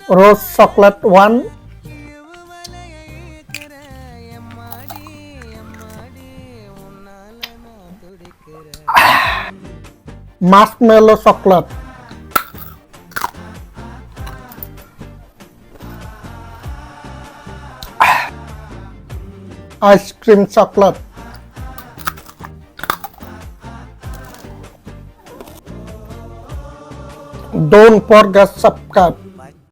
rose chocolate one, marshmallow chocolate, ice cream chocolate, don't forget subscribe.